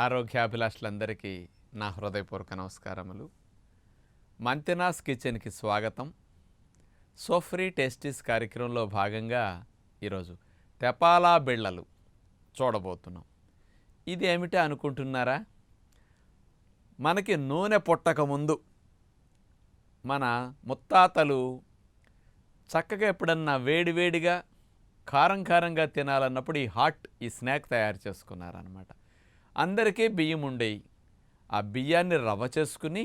ఆరోగ్యాభిలాషులందరికీ నా హృదయపూర్వక నమస్కారములు. మంతెనాస్ కిచెన్కి స్వాగతం. సోఫ్రీ టేస్టీస్ కార్యక్రమంలో భాగంగా ఈరోజు తెపాలా బిళ్ళలు చూడబోతున్నాం. ఇది ఏమిటి అనుకుంటున్నారా? మనకి నూనె పుట్టకముందు మన ముత్తాతలు చక్కగా ఎప్పుడన్నా వేడివేడిగా కారంగా తినాలన్నప్పుడు ఈ స్నాక్ తయారు చేసుకున్నారనమాట. అందరికీ బియ్యం ఉండేవి. ఆ బియ్యాన్ని రవ్వ చేసుకుని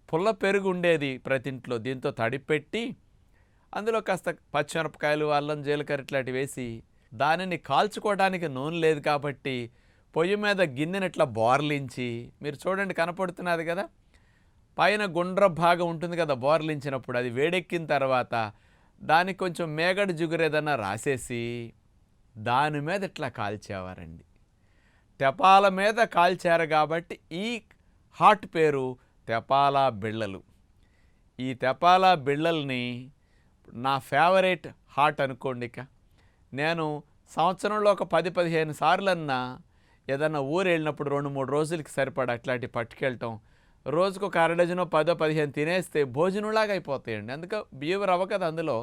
పుల్ల పెరుగు ఉండేది ప్రతి ఇంట్లో. దీంతో తడిపెట్టి అందులో కాస్త పచ్చిమిరపకాయలు, అల్లం, జీలకర్ర ఇట్లాంటివి వేసి దానిని కాల్చుకోవడానికి నూనె లేదు కాబట్టి పొయ్యి మీద గిన్నెని ఇట్లా బోర్లించి, మీరు చూడండి కనపడుతున్నది కదా, పైన గుండ్ర భాగం ఉంటుంది కదా బోర్లించినప్పుడు, అది వేడెక్కిన తర్వాత దానికి కొంచెం మేగడ జిగురేదన్నా రాసేసి దాని మీద ఇట్లా కాల్చేవారండి. తెపాల మీద కాల్చారు కాబట్టి ఈ హాట్ పేరు తెపాలా బిళ్ళలు. ఈ తెపాలా బిళ్ళల్ని నా ఫేవరెట్ హాట్ అనుకోండి. నేను సంవత్సరంలో ఒక 10-15 సార్లన్నా ఏదన్నా ఊరు వెళ్ళినప్పుడు 2-3 రోజులకి సరిపడా అట్లాంటి పట్టుకెళ్ళటం, రోజుకు ఒక అరడజనో 10-15 తినేస్తే భోజనంలాగా అయిపోతాయండి. అందుకే బియ్యం రవ్వ కదా అందులో,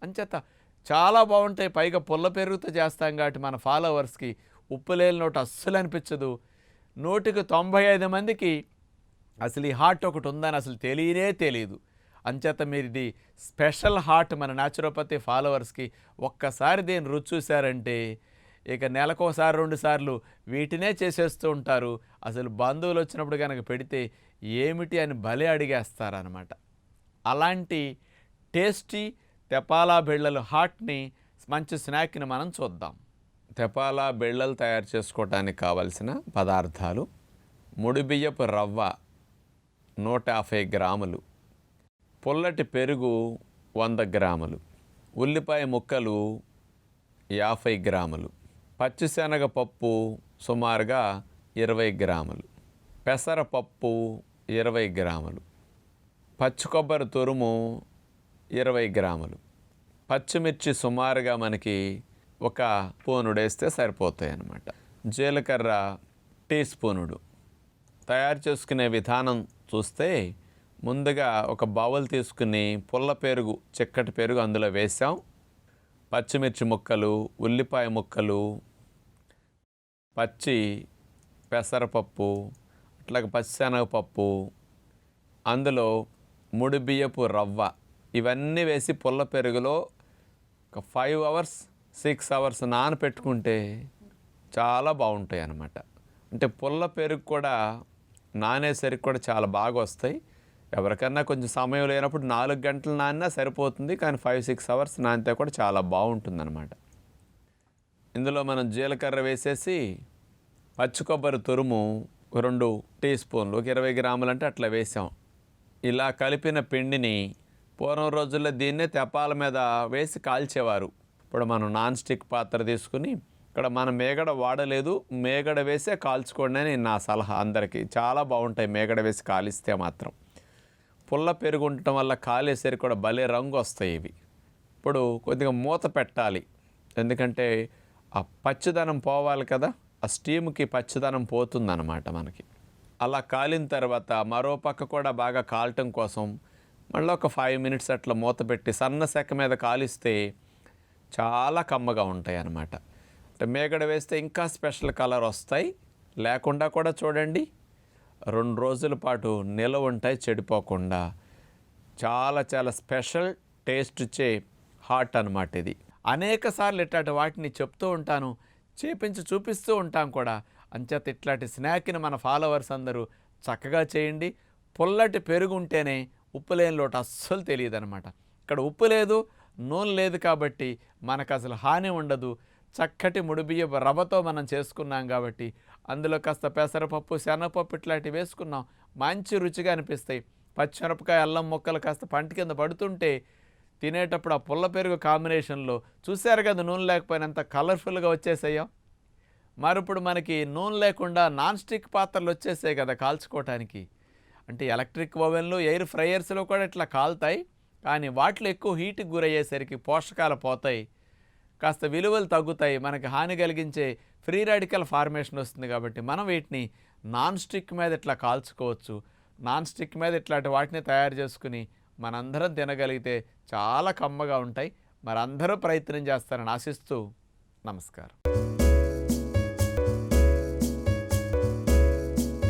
అంచేత చాలా బాగుంటాయి. పైగా పుల్ల పెరుగుతో చేస్తాం కాబట్టి మన ఫాలోవర్స్కి ఉప్పు లేని నోటు అస్సలు అనిపించదు. 100కి 95 మందికి అసలు ఈ హాట్ ఒకటి ఉందని అసలు తెలియదు. అంచేత మీరు ఇది స్పెషల్ హాట్ మన న్యాచురోపతి ఫాలోవర్స్కి. ఒక్కసారి దీన్ని రుచి చూశారంటే ఇక నెలకోసారి 2 సార్లు వీటినే చేసేస్తూ ఉంటారు. అసలు బంధువులు వచ్చినప్పుడు కనుక పెడితే ఏమిటి అని భలే అడిగేస్తారనమాట. అలాంటి టేస్టీ తెపాలా బిళ్ళలు హాట్ని, మంచి స్నాక్ని మనం చూద్దాం. తెపాలా బిళ్ళలు తయారు చేసుకోవడానికి కావలసిన పదార్థాలు: ముడి బియ్యపు రవ్వ 150 గ్రాములు, పుల్లటి పెరుగు 100 గ్రాములు, ఉల్లిపాయ ముక్కలు 50 గ్రాములు, పచ్చిశనగపప్పు సుమారుగా 20 గ్రాములు, పెసరపప్పు 20 గ్రాములు, పచ్చి కొబ్బరి తురుము 20 గ్రాములు, పచ్చిమిర్చి సుమారుగా మనకి ఒక స్పూనుడు వేస్తే సరిపోతాయి అన్నమాట. జీలకర్ర టీ స్పూనుడు. తయారు చేసుకునే విధానం చూస్తే ముందుగా ఒక బౌల్ తీసుకుని పుల్ల పెరుగు, చిక్కటి పెరుగు అందులో వేసాం. పచ్చిమిర్చి ముక్కలు, ఉల్లిపాయ ముక్కలు, పచ్చి పెసరపప్పు, అట్లాగే పచ్చిశనగపప్పు, అందులో ముడి బియ్యపు రవ్వ, ఇవన్నీ వేసి పుల్ల పెరుగులో ఒక 5 అవర్స్ 6 అవర్స్ నానపెట్టుకుంటే చాలా బాగుంటాయి అన్నమాట. అంటే పుల్ల పెరుగు కూడా నానేసరికి కూడా చాలా బాగా వస్తాయి. ఎవరికన్నా కొంచెం సమయం లేనప్పుడు 4 గంటలు నానినా సరిపోతుంది, కానీ 5-6 అవర్స్ నానితే కూడా చాలా బాగుంటుంది అన్నమాట. ఇందులో మనం జీలకర్ర వేసేసి పచ్చి కొబ్బరి తురుము 2 టీ స్పూన్లు, ఒక 20 గ్రాములు అంటే అట్లా వేసాం. ఇలా కలిపిన పిండిని పూర్వం రోజుల్లో దీన్నే తెపాల మీద వేసి కాల్చేవారు. ఇప్పుడు మనం నాన్ స్టిక్ పాత్ర తీసుకుని, ఇక్కడ మనం మేగడ వాడలేదు, మేగడ వేసే కాల్చుకోండి అని నా సలహా అందరికీ. చాలా బాగుంటాయి మేగడ వేసి కాలిస్తే మాత్రం. పుల్ల పెరుగు ఉండటం వల్ల కాలేసరికి కూడా భలే రంగు వస్తాయి ఇవి. ఇప్పుడు కొద్దిగా మూత పెట్టాలి, ఎందుకంటే ఆ పచ్చిదనం పోవాలి కదా, ఆ స్టీమ్కి పచ్చిదనం పోతుందన్నమాట మనకి. అలా కాలిన తర్వాత మరో పక్క కూడా బాగా కాలటం కోసం మళ్ళీ ఒక 5 మినిట్స్ అట్లా మూత పెట్టి సన్న సెక్క మీద కాలిస్తే చాలా కమ్మగా ఉంటాయి అన్నమాట. అంటే మేగడ వేస్తే ఇంకా స్పెషల్ కలర్ వస్తాయి. లేకుండా కూడా చూడండి 2 రోజుల పాటు నిలవ ఉంటాయి చెడిపోకుండా. చాలా స్పెషల్ టేస్ట్ ఇచ్చే హాట్ అన్నమాట ఇది. అనేక సార్లు ఇట్లాంటి వాటిని చెప్తూ ఉంటాను, చేపించి చూపిస్తూ ఉంటాం కూడా. అంచేత ఇట్లాంటి స్నాక్ని మన ఫాలోవర్స్ అందరూ చక్కగా చేయండి. పుల్లటి పెరుగు ఉంటేనే ఉప్పు లేని లోటు అస్సలు తెలియదు అనమాట. ఇక్కడ ఉప్పు లేదు, నూనె లేదు కాబట్టి మనకు అసలు హాని ఉండదు. చక్కటి ముడిబియ్యపు రవ్వతో మనం చేసుకున్నాం కాబట్టి అందులో కాస్త పెసరపప్పు, శనగపప్పు ఇట్లాంటివి వేసుకున్నాం, మంచి రుచిగా అనిపిస్తాయి. పచ్చిమిరపకాయ, అల్లం ముక్కలు కాస్త పంట కింద పడుతుంటే తినేటప్పుడు ఆ పుల్ల పెరుగు కాంబినేషన్లో చూశారు కదా, నూనె లేకపోయినా ఎంత కలర్ఫుల్గా వచ్చేసాయో. మరి ఇప్పుడు మనకి నూనె లేకుండా నాన్ స్టిక్ పాత్రలు వచ్చేసాయి కదా కాల్చుకోవటానికి. అంటే ఎలక్ట్రిక్ ఓవెన్లు, ఎయిర్ ఫ్రైయర్స్లో కూడా ఇట్లా కాలుతాయి, కానీ వాటిలో ఎక్కువ హీట్కి గురయ్యేసరికి పోషకాలు పోతాయి, కాస్త విలువలు తగ్గుతాయి, మనకి హాని కలిగించే ఫ్రీ రాడికల్ ఫార్మేషన్ వస్తుంది. కాబట్టి మనం వీటిని నాన్ స్టిక్ మీద ఇట్లా కాల్చుకోవచ్చు. నాన్ స్టిక్ మీద ఇట్లాంటి వాటిని తయారు చేసుకుని మనందరం తినగలిగితే చాలా కమ్మగా ఉంటాయి. మరి అందరూ ప్రయత్నం చేస్తారని ఆశిస్తూ నమస్కారం.